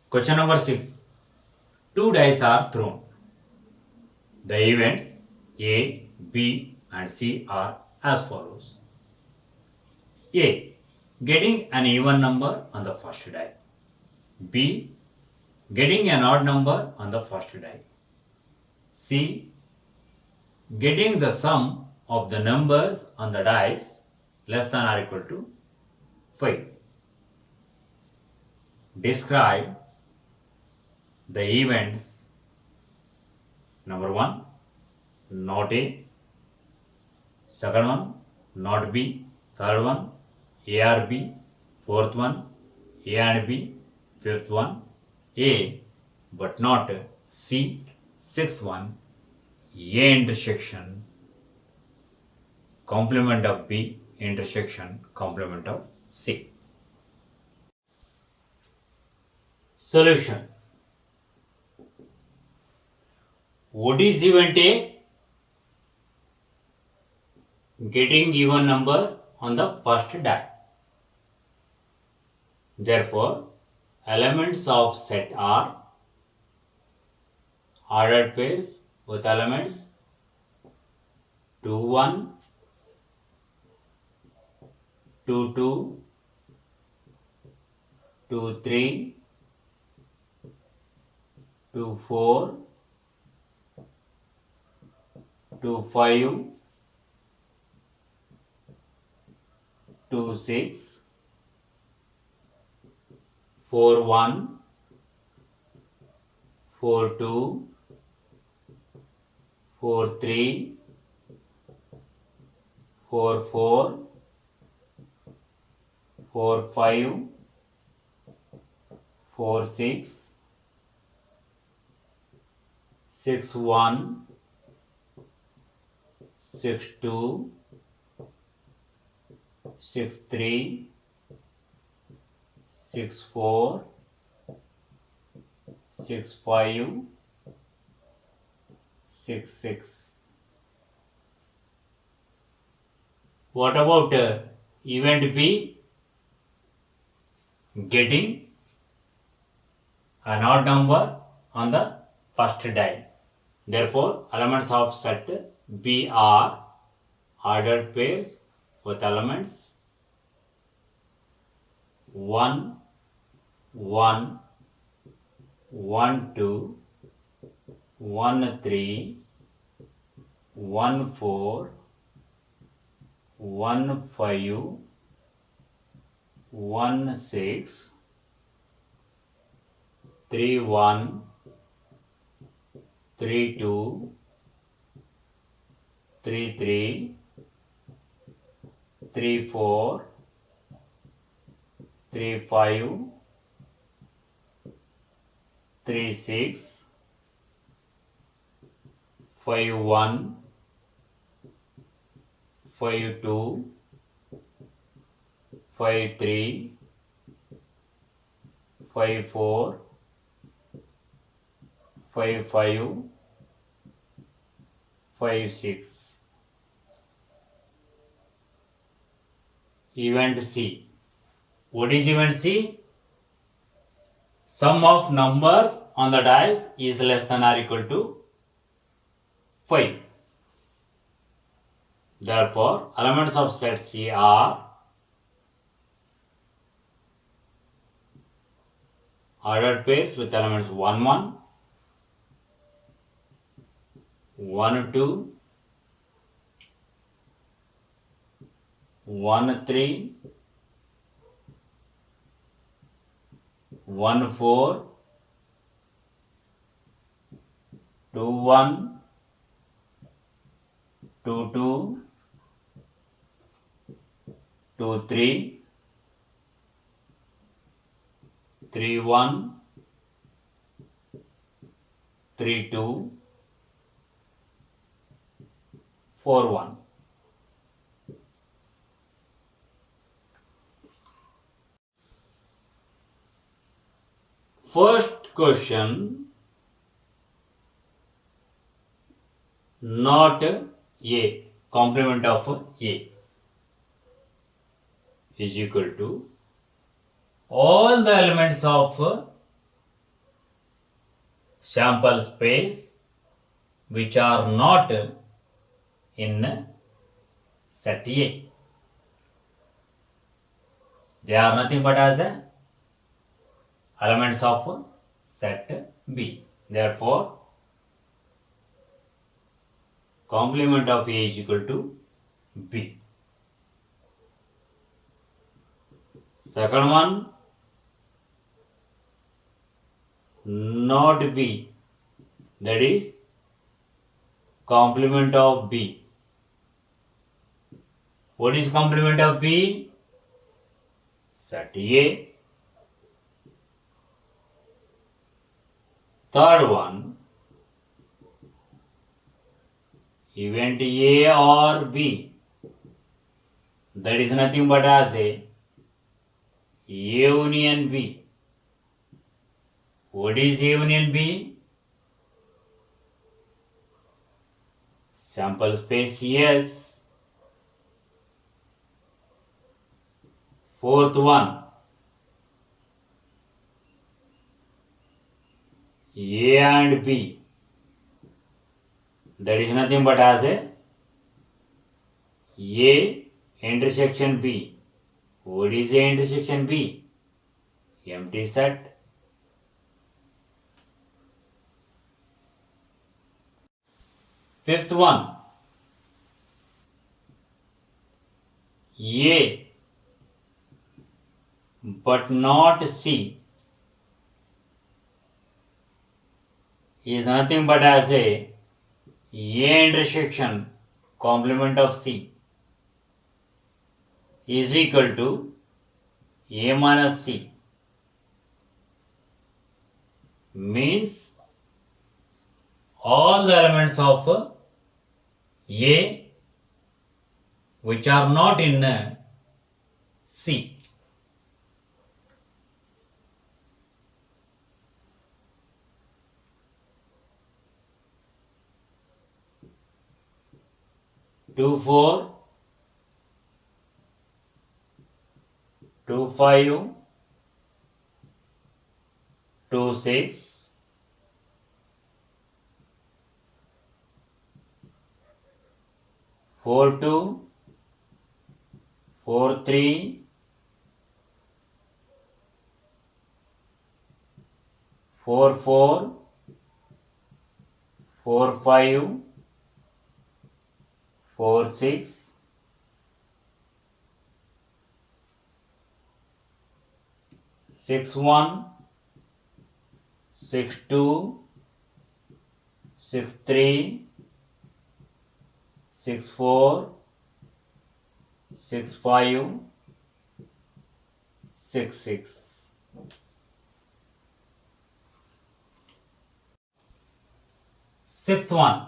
Question number 6. Two dice are thrown. The events A, B, and C are as follows. A. Getting an even number on the first die. B. Getting an odd number on the first die. C. Getting the sum of the numbers on the dice less than or equal to 5. Describe the events. Number 1, not A. Second one, not B. Third one, A or B. Fourth one, A and B. Fifth one, A but not C. Sixth one, A intersection complement of B intersection complement of C. Solution. What is event A? Getting even number on the first die. Therefore, elements of set are ordered pairs with elements 2 1, 2 2, 2 3, 2 4, 2 5, 2 6, 4 1, 4 2, 4 3, 4 4, 4 5, 4 6, 6 1, 6 2, 6 3, 6 4, 6 5, 6 6. What about event B? Getting an odd number on the first die. Therefore, elements of set B are ordered pairs with elements 1 1, 1 2, 1 3, 1 4, 1 5, 1 6, 3 1, 3 2, 3 3, 3 4, 3 5, 3 6, 5 1, 5 2, 5 3, 5 4, 5 5, 5 6. Event C. What is event C? Sum of numbers on the dice is less than or equal to 5. Therefore, elements of set C are ordered pairs with elements 1 1, 1 2, 1 3, 1 4, 2 1, 2 2, 2 3, 3 1, 3 2, 4 1. First question, not A, complement of A is equal to all the elements of sample space which are not in set A. They are nothing but as elements of set B. Therefore, complement of A is equal to B. Second one, not B, that is complement of B. What is complement of B? Set A. Third one, event A or B, that is nothing but as A union B. What is A union B? Sample space yes. Fourth one, A and B, that is nothing but as A intersection B. What is A intersection B? Empty set. Fifth one, A but not C is nothing but as A intersection complement of C is equal to A minus C. Means all the elements of A which are not in C. Two 4, 2 5, 2 6, 4 2, 4 3, 4 4, 4 5, 4 6, 6 1, 6 2, 6 3, 6 4, 6 5, 6 6. Sixth one,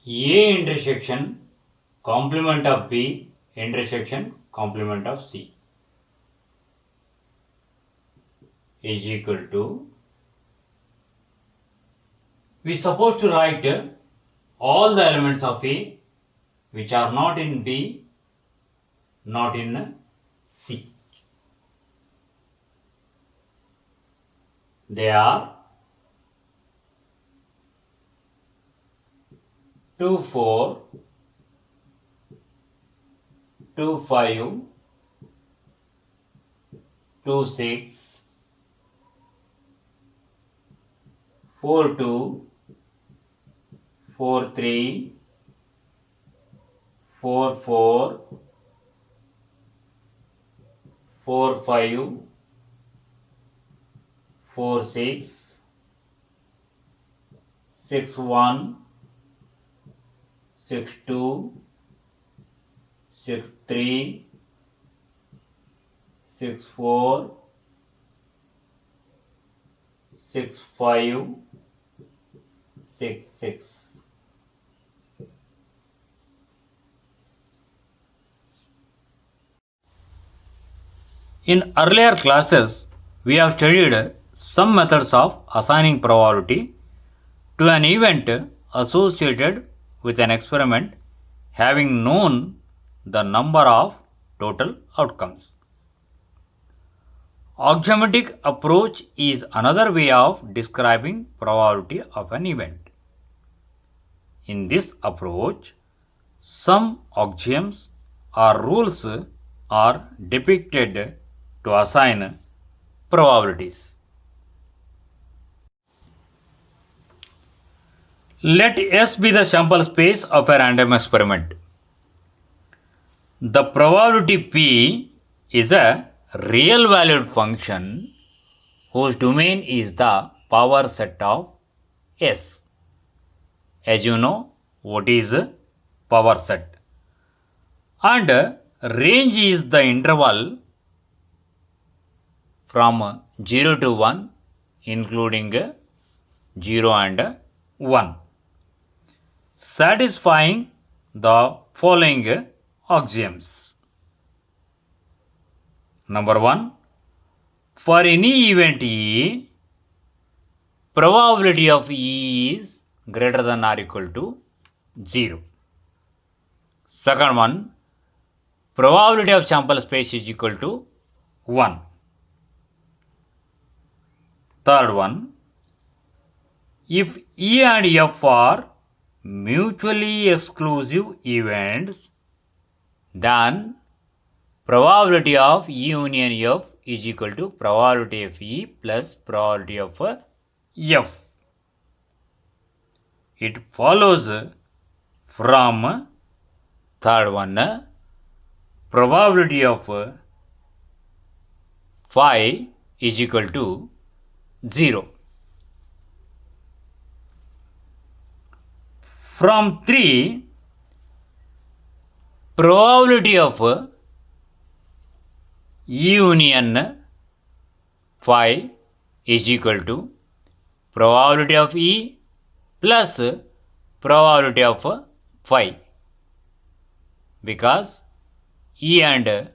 A intersection complement of B intersection complement of C is equal to, we supposed to write all the elements of A which are not in B, not in C. They are 2 4, 2 5, 2 6, 4 2, 4 3, 4 4, 4 5, 4 6, 6 1, 6 2, 6 3, 6 4, 6 5, 6 6. In earlier classes, we have studied some methods of assigning probability to an event associated with an experiment having known the number of total outcomes. Axiomatic approach is another way of describing probability of an event. In this approach, some axioms or rules are depicted to assign probabilities. Let S be the sample space of a random experiment. The probability P is a real valued function whose domain is the power set of S. As you know, what is power set? And range is the interval from 0 to 1, including 0 and 1, satisfying the following axioms. Number 1, for any event E, probability of E is greater than or equal to 0. Second one, probability of sample space is equal to 1. Third one, if E and F are mutually exclusive events, then probability of E union F is equal to probability of E plus probability of F. It follows from third one, probability of phi is equal to 0. From 3, probability of E union phi is equal to probability of E plus probability of phi, because E and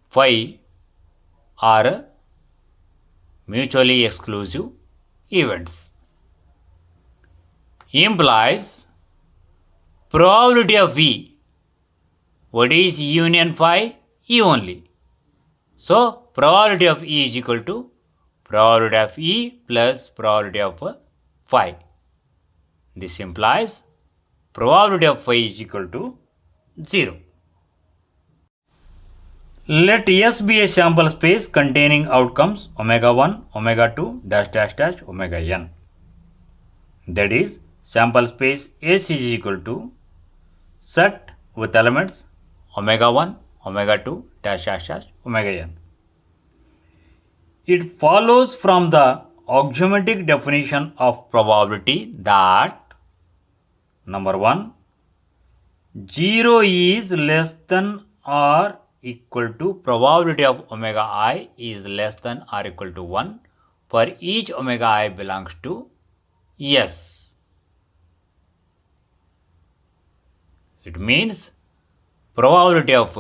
phi are mutually exclusive events. Implies probability of E. What is E union phi? E only. So probability of E is equal to probability of E plus probability of phi. This implies probability of phi is equal to 0. Let S be a sample space containing outcomes omega 1, omega 2, dash dash dash omega n. That is, sample space S is equal to set with elements omega 1, omega 2, dash dash dash omega n. It follows from the axiomatic definition of probability that number 1, 0 is less than or equal to probability of omega I is less than or equal to 1 for each omega I belongs to S. It means probability of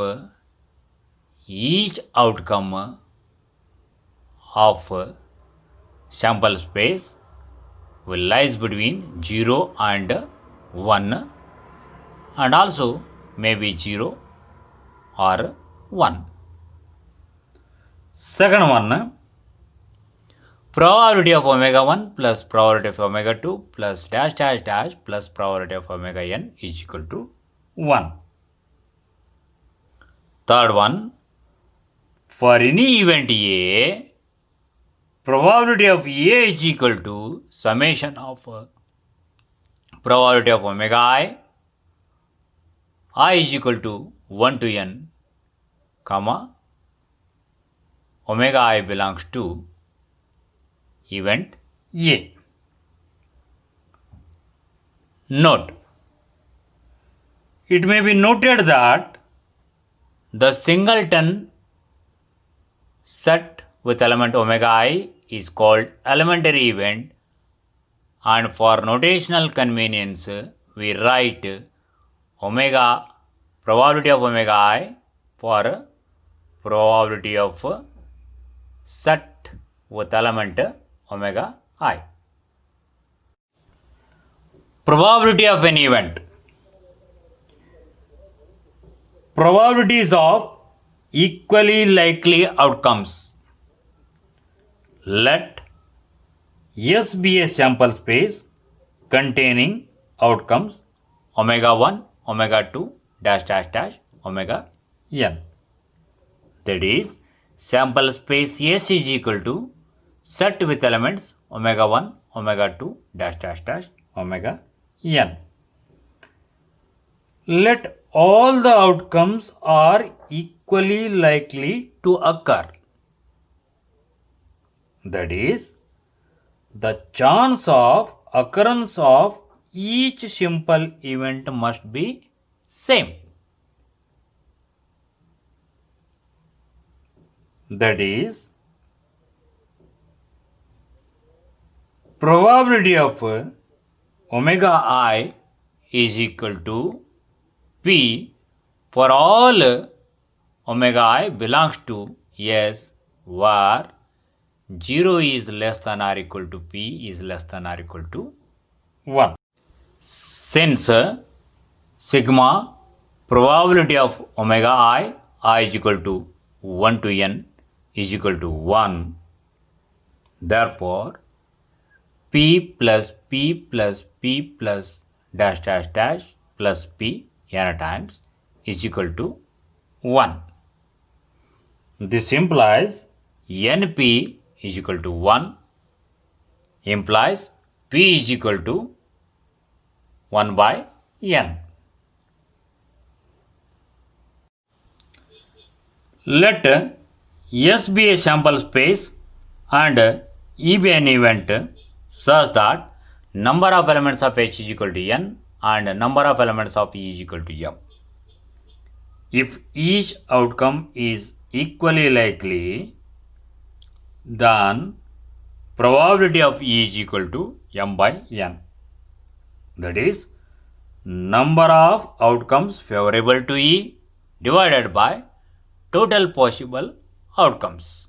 each outcome of sample space will lies between 0 and 1, and also maybe 0 or 1. Second one, probability of omega 1 plus probability of omega 2 plus dash dash dash plus probability of omega n is equal to 1. Third one, for any event A, probability of A is equal to summation of probability of omega I is equal to 1 to n, comma, omega I belongs to event A. Note, it may be noted that the singleton set with element omega I is called elementary event, and for notational convenience we write omega probability of omega I for probability of set with element omega I. Probability of an event. Probabilities of equally likely outcomes. Let S be a sample space containing outcomes omega 1, omega 2, dash dash dash, omega n. That is, sample space S is equal to set with elements omega 1, omega 2, dash dash dash, omega n. Let all the outcomes are equally likely to occur. That is, the chance of occurrence of each simple event must be same. That is, probability of omega I is equal to P for all omega I belongs to S, where 0 is less than or equal to P is less than or equal to 1. Since sigma probability of omega I is equal to 1 to n is equal to 1, therefore P plus P plus P plus dash dash dash plus P n times is equal to 1. This implies NP is equal to 1, implies P is equal to 1 by n. Let S be a sample space and E be an event such that number of elements of H is equal to n and number of elements of E is equal to m. If each outcome is equally likely, then probability of E is equal to m by n. That is, number of outcomes favorable to E divided by total possible outcomes.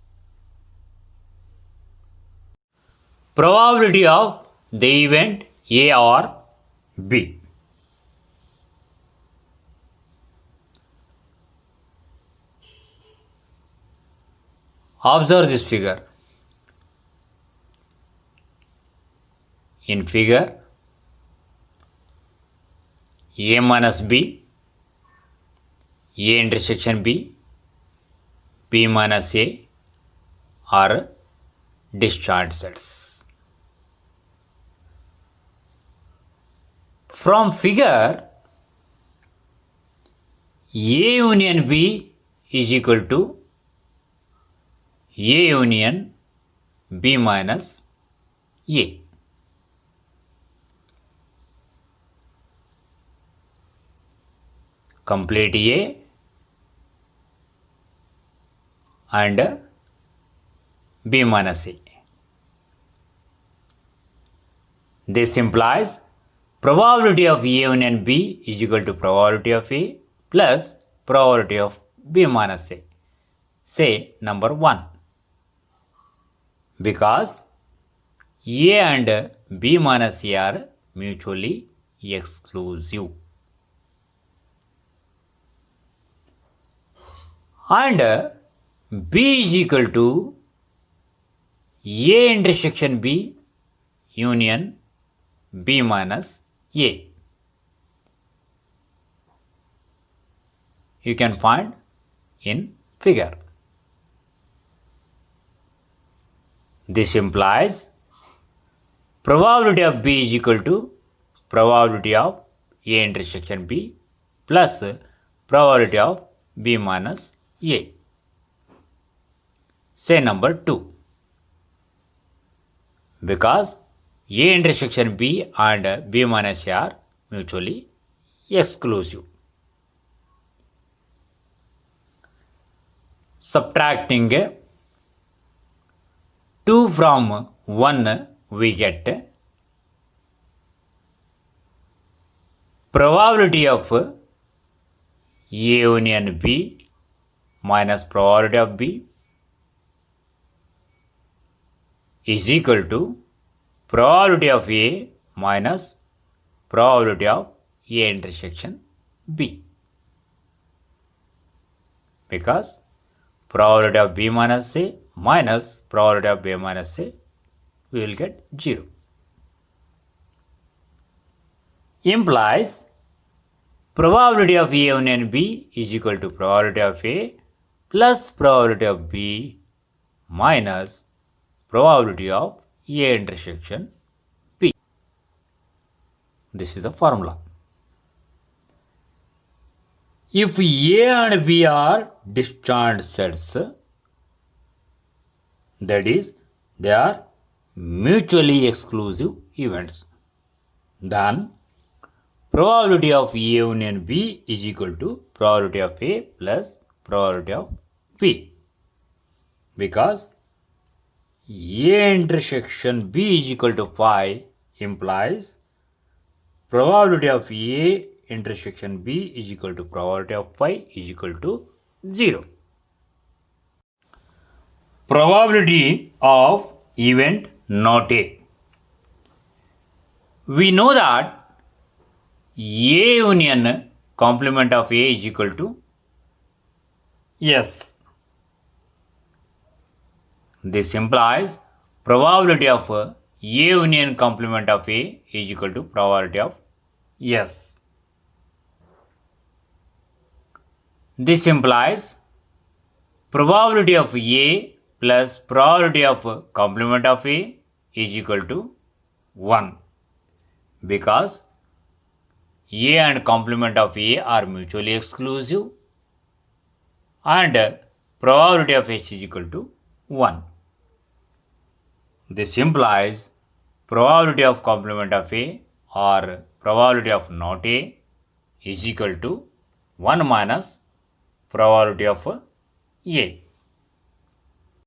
Probability of the event A or B. Observe this figure. In figure, A minus B, A intersection B, B minus A are disjoint sets. From figure, A union B is equal to A union B minus A. Complete A and B minus A. This implies probability of A union B is equal to probability of A plus probability of B minus A. Say number 1. Because A and B minus A are mutually exclusive. And B is equal to A intersection B union B minus A. You can find in figure. This implies probability of B is equal to probability of A intersection B plus probability of B minus A. Say number 2. Because A intersection B and B minus A are mutually exclusive. Subtracting 2 from 1, we get probability of A union B minus probability of B is equal to probability of A minus probability of A intersection B. Because probability of B minus A minus probability of A minus A, we will get 0. Implies probability of A union B is equal to probability of A plus probability of B minus probability of A intersection B. This is the formula. If A and B are disjoint sets, that is, they are mutually exclusive events, then probability of A union B is equal to probability of A plus probability of B, because A intersection B is equal to phi implies probability of A intersection B is equal to probability of phi is equal to 0. Probability of event not A. We know that A union complement of A is equal to S. This implies probability of A union complement of A is equal to probability of S. This implies probability of A plus probability of complement of A is equal to 1, because A and complement of A are mutually exclusive and probability of H is equal to 1. This implies probability of complement of A or probability of not A is equal to 1 minus probability of A.